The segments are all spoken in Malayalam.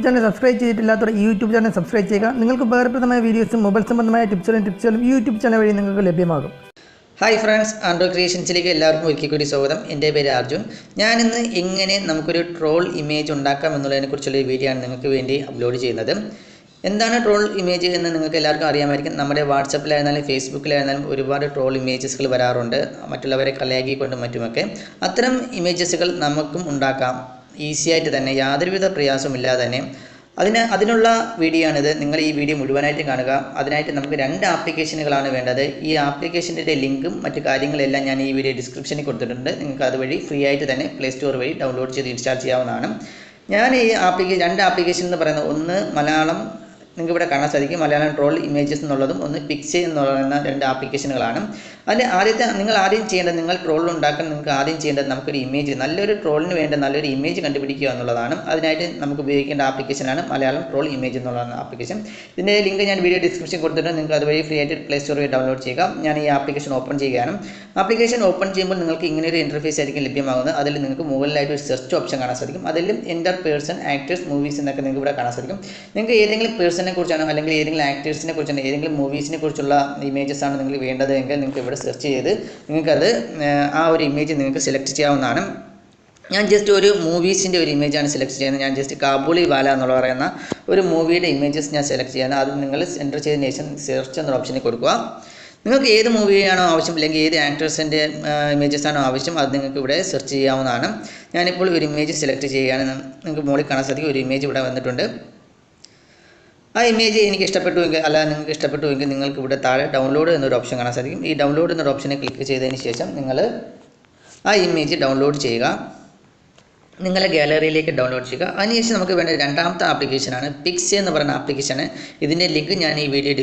ചാനൽ സബ്സ്ക്രൈബ് ചെയ്തിട്ടില്ലാത്തവർ ഈ യൂട്യൂബ് ചാനൽ സബ്സ്ക്രൈബ് ചെയ്യുക. നിങ്ങൾക്ക് ഉപകാരപ്രദമായ വീഡിയോസും മൊബൈൽ സംബന്ധമായ ടിപ്സുകളും ഈ യൂട്യൂബ് ചാനൽ വഴി നിങ്ങൾക്ക് ലഭ്യമാകും. ഹായ് ഫ്രണ്ട്സ്, ആൻഡ്രോയിഡ് ക്രിയേഷൻസിലേക്ക് എല്ലാവർക്കും ഒരിക്കൽ കൂടി സ്വാഗതം. എൻ്റെ പേര് അർജുൻ. ഞാനിന്ന് എങ്ങനെ നമുക്കൊരു ട്രോൾ ഇമേജ് ഉണ്ടാക്കാം എന്നുള്ളതിനെക്കുറിച്ചുള്ള വീഡിയോ ആണ് നിങ്ങൾക്ക് വേണ്ടി അപ്ലോഡ് ചെയ്യുന്നത്. എന്താണ് ട്രോൾ ഇമേജ് എന്ന് നിങ്ങൾക്ക് എല്ലാവർക്കും അറിയാമായിരിക്കും. നമ്മുടെ വാട്സപ്പിലായിരുന്നാലും ഫേസ്ബുക്കിലായിരുന്നാലും ഒരുപാട് ട്രോൾ ഇമേജസുകൾ വരാറുണ്ട്, മറ്റുള്ളവരെ കളിയാക്കിക്കൊണ്ടും മറ്റുമൊക്കെ. അത്തരം ഇമേജസുകൾ നമുക്കും ഉണ്ടാക്കാം ഈസിയായിട്ട് തന്നെ, യാതൊരുവിധ പ്രയാസമില്ലാതെ തന്നെ. അതിനുള്ള വീഡിയോ ആണിത്. നിങ്ങൾ ഈ വീഡിയോ മുഴുവനായിട്ട് കാണുക. അതിനായിട്ട് നമുക്ക് 2 ആപ്ലിക്കേഷനുകളാണ് വേണ്ടത്. ഈ ആപ്ലിക്കേഷൻ്റെ ലിങ്കും മറ്റു കാര്യങ്ങളെല്ലാം ഞാൻ ഈ വീഡിയോ ഡിസ്ക്രിപ്ഷനിൽ കൊടുത്തിട്ടുണ്ട്. നിങ്ങൾക്ക് അതുവഴി ഫ്രീ ആയിട്ട് തന്നെ പ്ലേ സ്റ്റോർ വഴി ഡൗൺലോഡ് ചെയ്ത് ഇൻസ്റ്റാൾ ചെയ്യാവുന്നതാണ്. ഞാൻ ഈ 2 ആപ്ലിക്കേഷൻ എന്ന് പറയുന്നത്, ഒന്ന് മലയാളം, നിങ്ങൾക്ക് ഇവിടെ കാണാൻ സാധിക്കും, മലയാളം ട്രോൾ ഇമേജസ് എന്നുള്ളതും, ഒന്ന് പിക്സേ എന്ന് പറയുന്ന 2 ആപ്ലിക്കേഷനുകളാണ്. അതിൽ നിങ്ങൾ ആദ്യം ചെയ്യേണ്ടത്, നിങ്ങൾ ട്രോൾ ഉണ്ടാക്കാൻ നിങ്ങൾക്ക് ആദ്യം ചെയ്യേണ്ടത് നമുക്കൊരു ഇമേജ്, നല്ലൊരു ട്രോളിന് വേണ്ട നല്ലൊരു ഇമേജ് കണ്ടുപിടിക്കുക എന്നുള്ളതാണ്. അതിനായിട്ട് നമുക്ക് ഉപയോഗിക്കേണ്ട ആപ്ലിക്കേഷനാണ് മലയാളം ട്രോൾ ഇമേജ് എന്നുള്ള ആപ്ലിക്കേഷൻ. ഇതിൻ്റെ ലിങ്ക് ഞാൻ വീഡിയോ ഡിസ്ക്രിപ്ഷൻ കൊടുത്തിട്ടുണ്ട്. നിങ്ങൾക്ക് അതുവഴി ഫ്രീ ആയിട്ട് പ്ലേ സ്റ്റോർ വഴി ഡൗൺലോഡ് ചെയ്യുക. ഞാൻ ഈ ആപ്ലിക്കേഷൻ ഓപ്പൺ ചെയ്യുകയാണ്. ആപ്ലിക്കേഷൻ ഓപ്പൺ ചെയ്യുമ്പോൾ നിങ്ങൾക്ക് ഇങ്ങനെ ഒരു ഇൻ്റർഫേസ് ആയിരിക്കും ലഭ്യമാകുന്നത്. അതിൽ നിങ്ങൾക്ക് മുകളിലായിട്ട് ഒരു സെർച്ച് ഓപ്ഷൻ കാണാൻ സാധിക്കും. അതിലും എൻ്റർ പേഴ്സൺ, ആക്ടേഴ്സ്, മൂവീസ് എന്നൊക്കെ നിങ്ങൾക്ക് ഇവിടെ കാണാൻ സാധിക്കും. നിങ്ങൾക്ക് ഏതെങ്കിലും പേഴ്സണിനെ കുറിച്ചാണോ അല്ലെങ്കിൽ ഏതെങ്കിലും ആക്ടേഴ്സിനെ കുറിച്ചാണോ ഏതെങ്കിലും മൂവീസിനെ കുറിച്ചുള്ള ഇമേജസ് ആണ് നിങ്ങൾക്ക് വേണ്ടത് എങ്കിൽ നിങ്ങൾക്ക് ഇവിടെ സെർച്ച് ചെയ്ത് നിങ്ങൾക്കത് ആ ഒരു ഇമേജ് നിങ്ങൾക്ക് സെലക്ട് ചെയ്യാവുന്നതാണ്. ഞാൻ ജസ്റ്റ് ഒരു മൂവീസിൻ്റെ ഒരു ഇമേജാണ് സെലക്ട് ചെയ്യുന്നത്. ഞാൻ ജസ്റ്റ് കാബൂളി വാല എന്നുള്ള പറയുന്ന ഒരു മൂവിയുടെ ഇമേജസ് ഞാൻ സെലക്ട് ചെയ്യുന്നത്. അത് നിങ്ങൾ എൻ്റർ ചെയ്തതിന് ശേഷം സെർച്ച് എന്ന ഓപ്ഷനിൽ കൊടുക്കുക. നിങ്ങൾക്ക് ഏത് മൂവിയാണോ ആവശ്യം അല്ലെങ്കിൽ ഏത് ആക്ടേഴ്സിൻ്റെ ഇമേജസ് ആണോ ആവശ്യം അത് നിങ്ങൾക്ക് ഇവിടെ സെർച്ച് ചെയ്യാവുന്നതാണ്. ഞാനിപ്പോൾ ഒരു ഇമേജ് സെലക്ട് ചെയ്യുകയാണ്. നിങ്ങൾക്ക് മുകളിൽ കാണാൻ സാധിക്കും ഒരു ഇമേജ് ഇവിടെ വന്നിട്ടുണ്ട്. ആ ഇമേജ് എനിക്ക് ഇഷ്ടപ്പെട്ടുവെങ്കിൽ, അല്ല നിങ്ങൾക്ക് ഇഷ്ടപ്പെട്ടുവെങ്കിൽ നിങ്ങൾക്ക് ഇവിടെ താഴെ ഡൗൺലോഡ് എന്നൊരു ഓപ്ഷൻ കാണാൻ സാധിക്കും. ഈ ഡൗൺലോഡ് എന്നൊരു ഓപ്ഷനെ ക്ലിക്ക് ചെയ്തതിന് ശേഷം നിങ്ങൾ ആ ഇമേജ് ഡൗൺലോഡ് ചെയ്യുക. നിങ്ങളുടെ ഗാലറിയിലേക്ക് ഡൗൺലോഡ് ചെയ്യുക. അതിനുശേഷം നമുക്ക് വേണ്ട 2ാമത്തെ ആപ്ലിക്കേഷനാണ് പിക്സേ എന്ന് പറയുന്ന ആപ്ലിക്കേഷന്. ഇതിൻ്റെ ലിങ്ക് ഞാൻ ഈ വീഡിയോ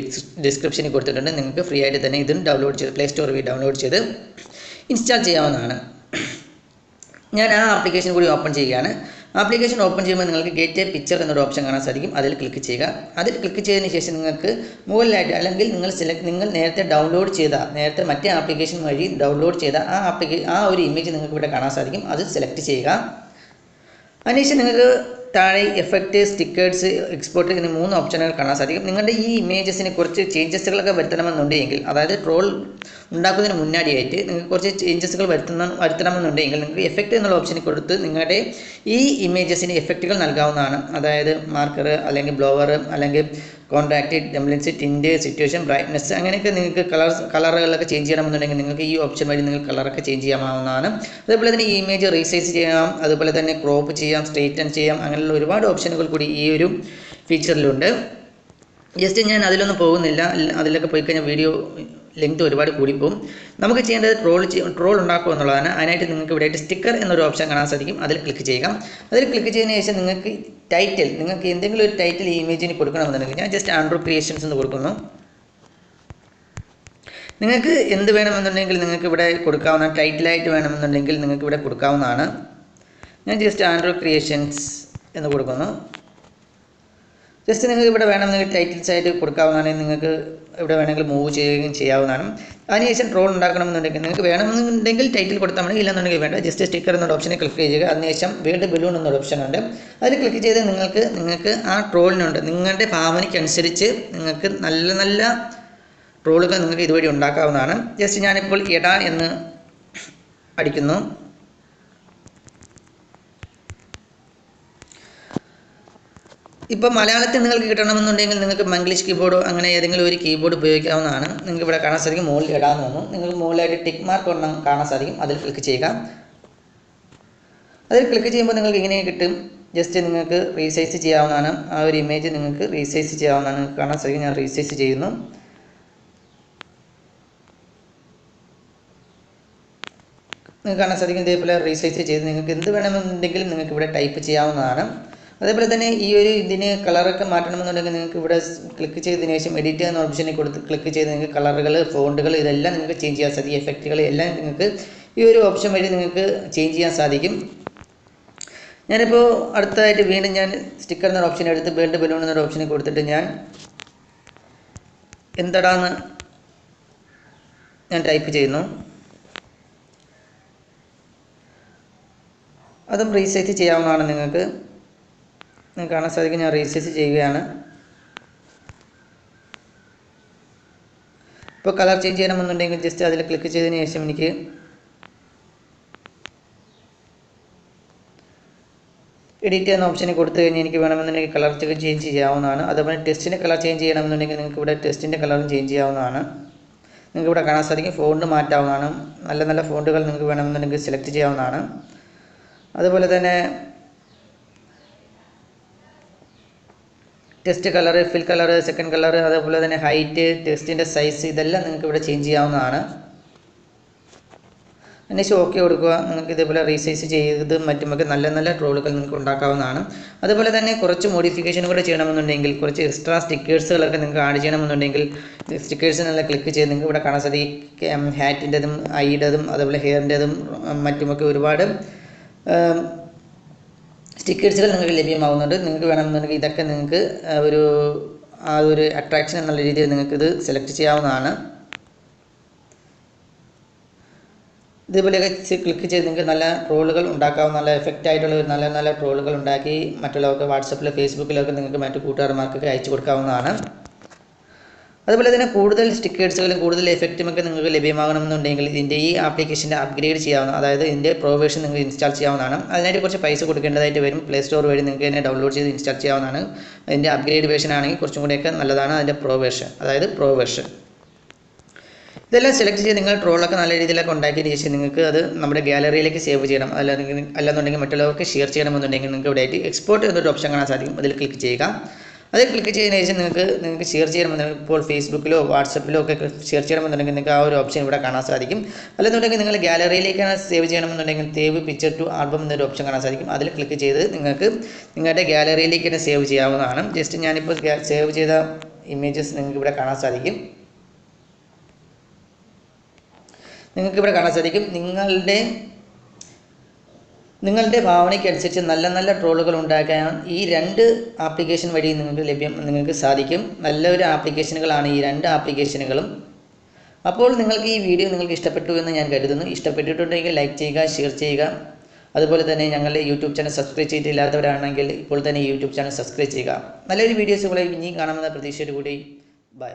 ഡിസ്ക്രിപ്ഷനിൽ കൊടുത്തിട്ടുണ്ട്. നിങ്ങൾക്ക് ഫ്രീ ആയിട്ട് തന്നെ ഇതും ഡൗൺലോഡ് ചെയ്ത് പ്ലേ സ്റ്റോർ വഴി ഡൗൺലോഡ് ചെയ്ത് ഇൻസ്റ്റാൾ ചെയ്യാവുന്നതാണ്. ഞാൻ ആ ആപ്ലിക്കേഷൻ കൂടി ഓപ്പൺ ചെയ്യുകയാണ്. ആപ്ലിക്കേഷൻ ഓപ്പൺ ചെയ്യുമ്പോൾ നിങ്ങൾക്ക് ഗെറ്റ് എ പിക്ചർ എന്നൊരു ഓപ്ഷൻ കാണാൻ സാധിക്കും. അതിൽ ക്ലിക്ക് ചെയ്യുക. അതിൽ ക്ലിക്ക് ചെയ്തതിന് ശേഷം നിങ്ങൾക്ക് മുകളിലായിട്ട് അല്ലെങ്കിൽ നിങ്ങൾ നേരത്തെ മറ്റേ ആപ്ലിക്കേഷൻ വഴി ഡൗൺലോഡ് ചെയ്ത ആ ഒരു ഇമേജ് നിങ്ങൾക്ക് ഇവിടെ കാണാൻ സാധിക്കും. അത് സെലക്ട് ചെയ്യുക. അതിനുശേഷം നിങ്ങൾക്ക് താഴെ എഫക്റ്റ്, സ്റ്റിക്കേഴ്സ്, എക്സ്പോർട്ട് എന്നീ 3 ഓപ്ഷനുകൾ കാണാൻ സാധിക്കും. നിങ്ങളുടെ ഈ ഇമേജസിന് കുറച്ച് ചേഞ്ചസുകളൊക്കെ വരുത്തണമെന്നുണ്ടെങ്കിൽ, അതായത് ട്രോൾ ഉണ്ടാക്കുന്നതിന് മുന്നാടിയായിട്ട് നിങ്ങൾക്ക് കുറച്ച് ചേഞ്ചസുകൾ വരുത്തണമെന്നുണ്ടെങ്കിൽ നിങ്ങൾക്ക് എഫക്റ്റ് എന്നുള്ള ഓപ്ഷനിൽ കൊടുത്ത് നിങ്ങളുടെ ഈ ഇമേജസിന് എഫക്റ്റുകൾ നൽകാവുന്നതാണ്. അതായത് മാർക്കർ, അല്ലെങ്കിൽ ബ്ലോവർ, അല്ലെങ്കിൽ കോൺട്രാക്റ്റ്, ഡംബ്ലിൻസ്, ടിൻറ്റ്, സിറ്റുവേഷൻ, ബ്രൈറ്റ്നസ്, അങ്ങനെയൊക്കെ നിങ്ങൾക്ക് കളറുകളൊക്കെ ചേഞ്ച് ചെയ്യണമെന്നുണ്ടെങ്കിൽ നിങ്ങൾക്ക് ഈ ഓപ്ഷൻ വഴി നിങ്ങൾക്ക് കളറൊക്കെ ചേഞ്ച് ചെയ്യാവുന്നതാണ്. അതേപോലെ തന്നെ ഈ ഇമേജ് റീസൈസ് ചെയ്യാം, അതുപോലെ തന്നെ ക്രോപ്പ് ചെയ്യാം, സ്ട്രെയിറ്റൻ ചെയ്യാം, അങ്ങനെയുള്ള ഒരുപാട് ഓപ്ഷനുകൾ കൂടി ഈ ഒരു ഫീച്ചറിലുണ്ട്. ജസ്റ്റ് ഞാൻ അതിലൊന്നും പോകുന്നില്ല. അതിലൊക്കെ പോയി കഴിഞ്ഞാൽ വീഡിയോ ലെങ്ത് ഒരുപാട് കൂടിപ്പോവും. നമുക്ക് ചെയ്യേണ്ടത് ട്രോൾ ഉണ്ടാക്കുക എന്നുള്ളതാണ്. അതിനായിട്ട് നിങ്ങൾക്ക് ഇവിടെ സ്റ്റിക്കർ എന്നൊരു ഓപ്ഷൻ കാണാൻ സാധിക്കും. അതിൽ ക്ലിക്ക് ചെയ്യുക. അതിൽ ക്ലിക്ക് ചെയ്തതിന് ശേഷം നിങ്ങൾക്ക് ടൈറ്റിൽ, നിങ്ങൾക്ക് എന്തെങ്കിലും ഒരു ടൈറ്റിൽ ഈ ഇമേജിന് കൊടുക്കണമെന്നുണ്ടെങ്കിൽ ഞാൻ ജസ്റ്റ് ആൻഡ്രോയിഡ് ക്രിയേഷൻസ് എന്ന് കൊടുക്കുന്നു. നിങ്ങൾക്ക് എന്ത് വേണമെന്നുണ്ടെങ്കിൽ നിങ്ങൾക്ക് ഇവിടെ കൊടുക്കാവുന്ന, ടൈറ്റിലായിട്ട് വേണമെന്നുണ്ടെങ്കിൽ നിങ്ങൾക്ക് ഇവിടെ കൊടുക്കാവുന്നതാണ്. ഞാൻ ജസ്റ്റ് ആൻഡ്രോയിഡ് ക്രിയേഷൻസ് എന്ന് കൊടുക്കുന്നു. ജസ്റ്റ് നിങ്ങൾക്ക് ഇവിടെ വേണമെങ്കിൽ ടൈറ്റിൽസ് ആയിട്ട് കൊടുക്കാവുന്നതാണ്. നിങ്ങൾക്ക് ഇവിടെ വേണമെങ്കിൽ മൂവ് ചെയ്യുകയും ചെയ്യാവുന്നതാണ്. അതിനുശേഷം ട്രോൾ ഉണ്ടാക്കണമെന്നുണ്ടെങ്കിൽ നിങ്ങൾക്ക് വേണമെന്നുണ്ടെങ്കിൽ ടൈറ്റിൽ കൊടുത്താൽ മതി, ഇല്ലെന്നുണ്ടെങ്കിൽ വേണ്ട. ജസ്റ്റ് സ്റ്റിക്കർ എന്നൊരു ഓപ്ഷനെ ക്ലിക്ക് ചെയ്യുക. അതിനുശേഷം വീണ്ടും ബലൂൺ എന്നൊരു ഓപ്ഷൻ ഉണ്ട്. അതിൽ ക്ലിക്ക് ചെയ്ത് നിങ്ങൾക്ക് ആ ട്രോളിനുണ്ട് നിങ്ങളുടെ ഭാവനയ്ക്കനുസരിച്ച് നിങ്ങൾക്ക് നല്ല നല്ല ട്രോളുകൾ നിങ്ങൾക്ക് ഇതുവഴി ഉണ്ടാക്കാവുന്നതാണ്. ജസ്റ്റ് ഞാനിപ്പോൾ എടാ എന്ന് അടിക്കുന്നു. ഇപ്പോൾ മലയാളത്തിൽ നിങ്ങൾക്ക് കിട്ടണമെന്നുണ്ടെങ്കിൽ നിങ്ങൾക്ക് മംഗ്ലീഷ് കീബോർഡോ അങ്ങനെ ഏതെങ്കിലും ഒരു കീബോർഡ് ഉപയോഗിക്കാവുന്നതാണ്. നിങ്ങൾക്ക് ഇവിടെ കാണാൻ സാധിക്കും മുകളിൽ ഇടാന്ന് തോന്നുന്നു. നിങ്ങൾക്ക് മുകളിലായിട്ട് ടിക്ക് മാർക്ക് ഒന്നും കാണാൻ സാധിക്കും. അതിൽ ക്ലിക്ക് ചെയ്യുക. അതിൽ ക്ലിക്ക് ചെയ്യുമ്പോൾ നിങ്ങൾക്ക് ഇങ്ങനെ കിട്ടും. ജസ്റ്റ് നിങ്ങൾക്ക് റീസൈസ് ചെയ്യാവുന്നതാണ്. ആ ഒരു ഇമേജ് നിങ്ങൾക്ക് റീസൈസ് ചെയ്യാവുന്നതാണ്. നിങ്ങൾക്ക് കാണാൻ സാധിക്കും. ഞാൻ റീസൈസ് ചെയ്യുന്നു. നിങ്ങൾക്ക് കാണാൻ സാധിക്കും. ഇതേപോലെ റീസൈസ് ചെയ്ത് നിങ്ങൾക്ക് എന്ത് വേണമെന്നുണ്ടെങ്കിലും നിങ്ങൾക്ക് ഇവിടെ ടൈപ്പ് ചെയ്യാവുന്നതാണ്. അതേപോലെ തന്നെ ഈ ഒരു ഇതിന് കളറൊക്കെ മാറ്റണമെന്നുണ്ടെങ്കിൽ നിങ്ങൾക്ക് ഇവിടെ ക്ലിക്ക് ചെയ്തതിനു ശേഷം എഡിറ്റ് എന്ന ഓപ്ഷനിൽ കൊടുത്ത് ക്ലിക്ക് ചെയ്ത് നിങ്ങൾക്ക് കളറുകൾ, ഫോണ്ടുകൾ ഇതെല്ലാം നിങ്ങൾക്ക് ചേഞ്ച് ചെയ്യാൻ സാധിക്കും. എഫക്റ്റുകൾ എല്ലാം നിങ്ങൾക്ക് ഈ ഒരു ഓപ്ഷൻ വഴി നിങ്ങൾക്ക് ചേഞ്ച് ചെയ്യാൻ സാധിക്കും. ഞാനിപ്പോൾ അടുത്തതായിട്ട് വീണ്ടും ഞാൻ സ്റ്റിക്കർ എന്നൊരു ഓപ്ഷൻ എടുത്ത് വീണ്ടും ബലൂൺ എന്നൊരു ഓപ്ഷനിൽ കൊടുത്തിട്ട് ഞാൻ എന്തടാന്ന് ഞാൻ ടൈപ്പ് ചെയ്യുന്നു. അതും റീസൈറ്റ് ചെയ്യാവുന്നതാണ് നിങ്ങൾക്ക്. നിങ്ങൾക്ക് കാണാൻ സാധിക്കും. ഞാൻ റീസൈസ് ചെയ്യുകയാണ്. ഇപ്പോൾ കളർ ചേഞ്ച് ചെയ്യണമെന്നുണ്ടെങ്കിൽ ജസ്റ്റ് അതിൽ ക്ലിക്ക് ചെയ്തതിന് ശേഷം എനിക്ക് എഡിറ്റ് എന്ന ഓപ്ഷനിൽ കൊടുത്തു കഴിഞ്ഞാൽ എനിക്ക് വേണമെന്നുണ്ടെങ്കിൽ കളർ ചേഞ്ച് ചെയ്യാവുന്നതാണ്. അതുപോലെ ടെക്സ്റ്റിൻ്റെ കളർ ചേഞ്ച് ചെയ്യണമെന്നുണ്ടെങ്കിൽ നിങ്ങൾക്ക് ഇവിടെ ടെക്സ്റ്റിൻ്റെ കളറും ചേഞ്ച് ചെയ്യാവുന്നതാണ്. നിങ്ങൾക്ക് ഇവിടെ കാണാൻ സാധിക്കും. ഫോണ്ട് മാറ്റാവുന്നതാണ്. നല്ല നല്ല ഫോണ്ടുകൾ നിങ്ങൾക്ക് വേണമെന്നുണ്ടെങ്കിൽ സെലക്ട് ചെയ്യാവുന്നതാണ്. അതുപോലെ തന്നെ text colour, fill colour, second colour, അതുപോലെ തന്നെ ഹൈറ്റ്, ടെക്സ്റ്റിൻ്റെ സൈസ് ഇതെല്ലാം നിങ്ങൾക്ക് ഇവിടെ ചേഞ്ച് ചെയ്യാവുന്നതാണ്. അതിനുശേഷം ഓക്കെ കൊടുക്കുക. നിങ്ങൾക്ക് ഇതേപോലെ റീസൈസ് ചെയ്തതും മറ്റുമൊക്കെ നല്ല നല്ല ട്രോളുകൾ നിങ്ങൾക്ക് ഉണ്ടാക്കാവുന്നതാണ്. അതുപോലെ തന്നെ കുറച്ച് മോഡിഫിക്കേഷൻ കൂടെ ചെയ്യണമെന്നുണ്ടെങ്കിൽ കുറച്ച് എക്സ്ട്രാ സ്റ്റിക്കേഴ്സുകളൊക്കെ നിങ്ങൾക്ക് ആഡ് ചെയ്യണമെന്നുണ്ടെങ്കിൽ സ്റ്റിക്കേഴ്സിനെല്ലാം ക്ലിക്ക് ചെയ്ത് നിങ്ങൾക്ക് ഇവിടെ കാണാൻ സാധിക്കും. ഹാറ്റിൻ്റെതും ഐയുടേതും അതുപോലെ ഹെയറിൻ്റെതും മറ്റുമൊക്കെ ഒരുപാട് സ്റ്റിക്കേഴ്സുകൾ നിങ്ങൾക്ക് ലഭ്യമാകുന്നുണ്ട്. നിങ്ങൾക്ക് വേണമെന്നുണ്ടെങ്കിൽ ഇതൊക്കെ നിങ്ങൾക്ക് ഒരു അട്രാക്ഷൻ എന്നുള്ള രീതിയിൽ നിങ്ങൾക്കിത് സെലക്ട് ചെയ്യാവുന്നതാണ്. ഇതേപോലെയൊക്കെ ക്ലിക്ക് ചെയ്ത് നിങ്ങൾക്ക് നല്ല ട്രോളുകൾ ഉണ്ടാക്കാവുന്ന നല്ല എഫക്റ്റ് ആയിട്ടുള്ള നല്ല നല്ല ട്രോളുകൾ ഉണ്ടാക്കി മറ്റുള്ളവർക്ക് വാട്സപ്പിലോ ഫേസ്ബുക്കിലൊക്കെ നിങ്ങൾക്ക് മറ്റു കൂട്ടുകാരന്മാർക്കൊക്കെ അയച്ചു കൊടുക്കാവുന്നതാണ്. അതുപോലെ തന്നെ കൂടുതൽ സ്റ്റിക്കേഴ്സുകളും കൂടുതൽ എഫക്റ്റുമൊക്കെ നിങ്ങൾക്ക് ലഭ്യമാകണമെന്നുണ്ടെങ്കിൽ ഇതിൻ്റെ ഈ ആപ്ലിക്കേഷൻ്റെ അപ്ഗ്രേഡ് ചെയ്യാവുന്ന, അതായത് ഇതിൻ്റെ പ്രോ വേർഷൻ നിങ്ങൾക്ക് ഇൻസ്റ്റാൾ ചെയ്യാവുന്നതാണ്. അതിനായിട്ട് കുറച്ച് പൈസ കൊടുക്കേണ്ടതായിട്ട് വരും. പ്ലേ സ്റ്റോർ വഴി നിങ്ങൾക്ക് തന്നെ ഡൗൺലോഡ് ചെയ്ത് ഇൻസ്റ്റാൾ ചെയ്യാവുന്നതാണ്. അതിൻ്റെ അപ്ഗ്രേഡ് വേർഷൻ ആണെങ്കിൽ കുറച്ചും കൂടെയൊക്കെ നല്ലതാണ് അതിൻ്റെ പ്രോ വേർഷൻ, അതായത് പ്രോ വേർഷൻ. ഇതെല്ലാം സെലക്ട് ചെയ്ത് നിങ്ങൾ ട്രോളൊക്കെ നല്ല രീതിയിലൊക്കെ ഉണ്ടാക്കിയതിന് ശേഷം നിങ്ങൾക്ക് അത് നമ്മുടെ ഗാലറിയിലേക്ക് സേവ് ചെയ്യണം. അല്ലാന്നുണ്ടെങ്കിൽ മറ്റുള്ളവർക്ക് ഷെയർ ചെയ്യണമെന്നുണ്ടെങ്കിൽ നിങ്ങൾക്ക് ഇവിടെ ആയിട്ട് എക്സ്പോർട്ട് എന്നൊരു ഓപ്ഷൻ കാണാൻ സാധിക്കും. അതിൽ ക്ലിക്ക് ചെയ്യുക. അതിൽ ക്ലിക്ക് ചെയ്തതിന് ശേഷം നിങ്ങൾക്ക് ഷെയർ ചെയ്യണമെന്നുണ്ടെങ്കിൽ ഇപ്പോൾ ഫേസ്ബുക്കിലോ വാട്സപ്പിലോ ഒക്കെ ഷെയർ ചെയ്യണമെന്നുണ്ടെങ്കിൽ നിങ്ങൾക്ക് ആ ഒരു ഓപ്ഷൻ ഇവിടെ കാണാൻ സാധിക്കും. അല്ലെന്നുണ്ടെങ്കിൽ നിങ്ങൾ ഗാലറിയിലേക്കാണ് സേവ് ചെയ്യണമെന്നുണ്ടെങ്കിൽ സേവ് പിക്ചർ ടു ആൽബം എന്നൊരു ഓപ്ഷൻ കാണാൻ സാധിക്കും. അതിൽ ക്ലിക്ക് ചെയ്ത് നിങ്ങൾക്ക് നിങ്ങളുടെ ഗാലറിയിലേക്ക് തന്നെ സേവ് ചെയ്യാവുന്നതാണ്. ജസ്റ്റ് ഞാനിപ്പോൾ സേവ് ചെയ്ത ഇമേജസ് നിങ്ങൾക്ക് ഇവിടെ കാണാൻ സാധിക്കും. നിങ്ങളുടെ ഭാവനയ്ക്കനുസരിച്ച് നല്ല നല്ല ട്രോളുകൾ ഉണ്ടാക്കാൻ ഈ രണ്ട് ആപ്ലിക്കേഷൻ വഴി നിങ്ങൾക്ക് സാധിക്കും. നല്ലൊരു ആപ്ലിക്കേഷനുകളാണ് ഈ രണ്ട് ആപ്ലിക്കേഷനുകളും. അപ്പോൾ നിങ്ങൾക്ക് ഈ വീഡിയോ നിങ്ങൾക്ക് ഇഷ്ടപ്പെട്ടു എന്ന് ഞാൻ കരുതുന്നു. ഇഷ്ടപ്പെട്ടിട്ടുണ്ടെങ്കിൽ ലൈക്ക് ചെയ്യുക, ഷെയർ ചെയ്യുക. അതുപോലെ തന്നെ ഞങ്ങളുടെ യൂട്യൂബ് ചാനൽ സബ്സ്ക്രൈബ് ചെയ്തിട്ടില്ലാത്തവരാണെങ്കിൽ ഇപ്പോൾ തന്നെ യൂട്യൂബ് ചാനൽ സബ്സ്ക്രൈബ് ചെയ്യുക. നല്ലൊരു വീഡിയോസുകളെ ഇനിയും കാണാമെന്ന പ്രതീക്ഷയോടുകൂടി ബൈ.